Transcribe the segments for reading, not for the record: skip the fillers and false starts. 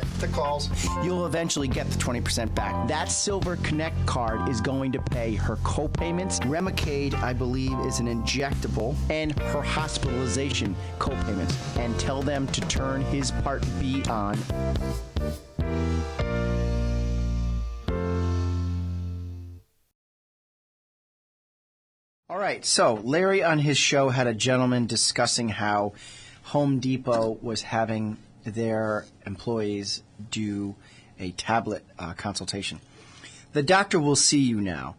the calls. You'll eventually get the 20% back. That Silver Connect card is going to pay her co-payments. Remicade, I believe, is an injectable, and her hospitalization co-payments. And tell them to turn his Part B on. All right, so Larry on his show had a gentleman discussing how Home Depot was having their employees do a tablet consultation. The doctor will see you now.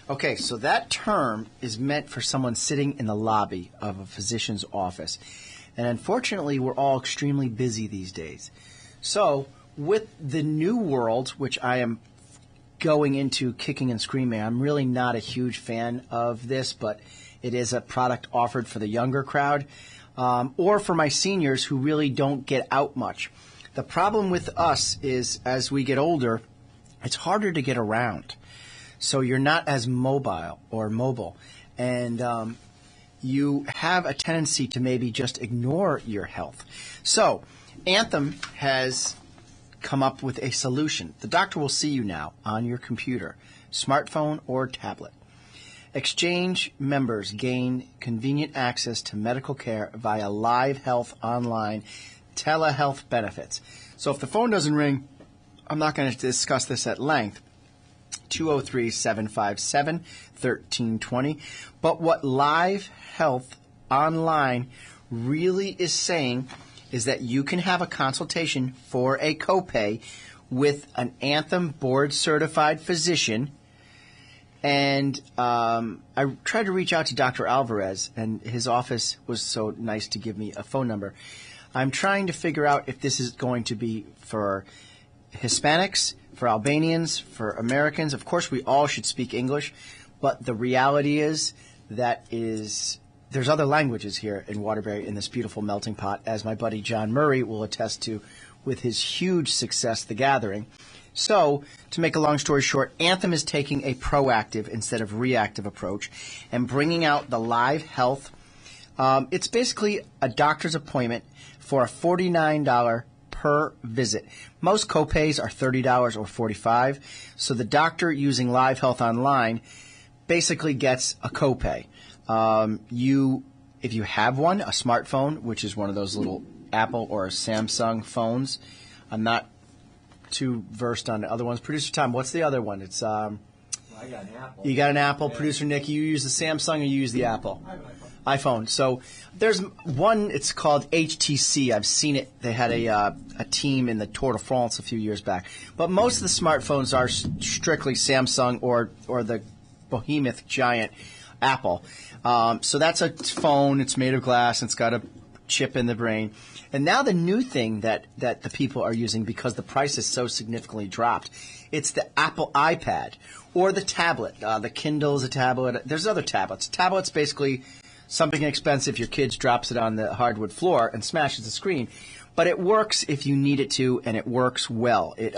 Okay, so that term is meant for someone sitting in the lobby of a physician's office. And unfortunately, we're all extremely busy these days. So with the new world, which I am going into kicking and screaming, I'm really not a huge fan of this, but it is a product offered for the younger crowd or for my seniors who really don't get out much. The problem with us is as we get older, it's harder to get around. So you're not as mobile. And you have a tendency to maybe just ignore your health. So Anthem has come up with a solution. The doctor will see you now on your computer, smartphone, or tablet. Exchange members gain convenient access to medical care via Live Health Online telehealth benefits. So if the phone doesn't ring, I'm not going to discuss this at length. 203-757-1320. But what Live Health Online really is saying is that you can have a consultation for a copay with an Anthem board-certified physician. And I tried to reach out to Dr. Alvarez, and his office was so nice to give me a phone number. I'm trying to figure out if this is going to be for Hispanics, for Albanians, for Americans. Of course, we all should speak English, but the reality is there's other languages here in Waterbury in this beautiful melting pot, as my buddy John Murray will attest to with his huge success, The Gathering. So, to make a long story short, Anthem is taking a proactive instead of reactive approach and bringing out the Live Health. It's basically a doctor's appointment for a $49 per visit. Most copays are $30 or $45. So the doctor using Live Health Online basically gets a copay. If you have one, a smartphone, which is one of those little Apple or Samsung phones, I'm not too versed on the other ones. Producer Tom, what's the other one? It's I got an Apple. You got an Apple. Yeah. Producer Nick, you use the Samsung or you use the Apple? iPhone. So there's one, it's called HTC. I've seen it. They had a team in the Tour de France a few years back. But most of the smartphones are strictly Samsung or the behemoth giant Apple. So that's a phone. It's made of glass. It's got a chip in the brain. And now the new thing that the people are using, because the price is so significantly dropped, it's the Apple iPad or the tablet. The Kindle is a tablet. There's other tablets. Tablets basically something expensive. Your kid drops it on the hardwood floor and smashes the screen. But it works if you need it to, and it works well. It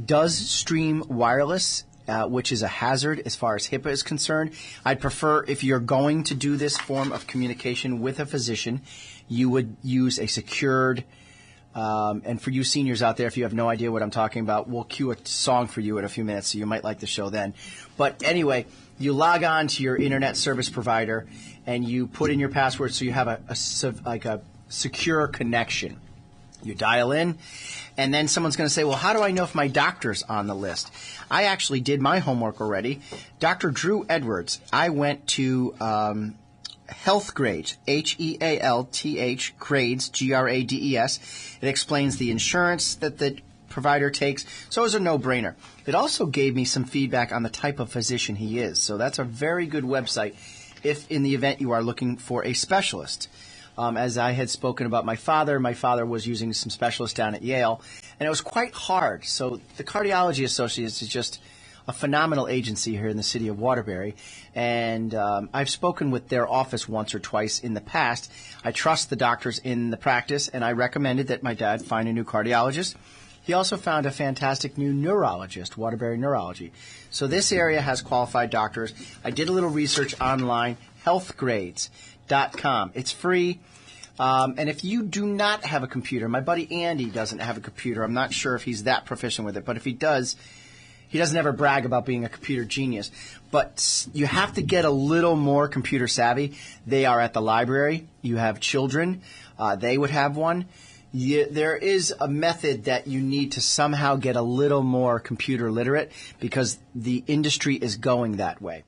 does stream wireless, which is a hazard as far as HIPAA is concerned. I'd prefer, if you're going to do this form of communication with a physician, you would use a secured, and for you seniors out there, if you have no idea what I'm talking about, we'll cue a song for you in a few minutes, so you might like the show then. But anyway, you log on to your internet service provider, and you put in your password so you have a secure connection. You dial in, and then someone's going to say, well, how do I know if my doctor's on the list? I actually did my homework already. Dr. Drew Edwards, I went to Health Grades, HEALTH Grades, GRADES. It explains the insurance that the provider takes, so it was a no-brainer. It also gave me some feedback on the type of physician he is, so that's a very good website if in the event you are looking for a specialist. As I had spoken about my father was using some specialists down at Yale, and it was quite hard. So the Cardiology Associates is just a phenomenal agency here in the city of Waterbury, and I've spoken with their office once or twice in the past. I trust the doctors in the practice, and I recommended that my dad find a new cardiologist. He also found a fantastic new neurologist, Waterbury Neurology. So this area has qualified doctors. I did a little research online, healthgrades.com. It's free. And if you do not have a computer, my buddy Andy doesn't have a computer. I'm not sure if he's that proficient with it, but if he does, he doesn't ever brag about being a computer genius. But you have to get a little more computer savvy. They are at the library. You have children. They would have one. There is a method that you need to somehow get a little more computer literate because the industry is going that way.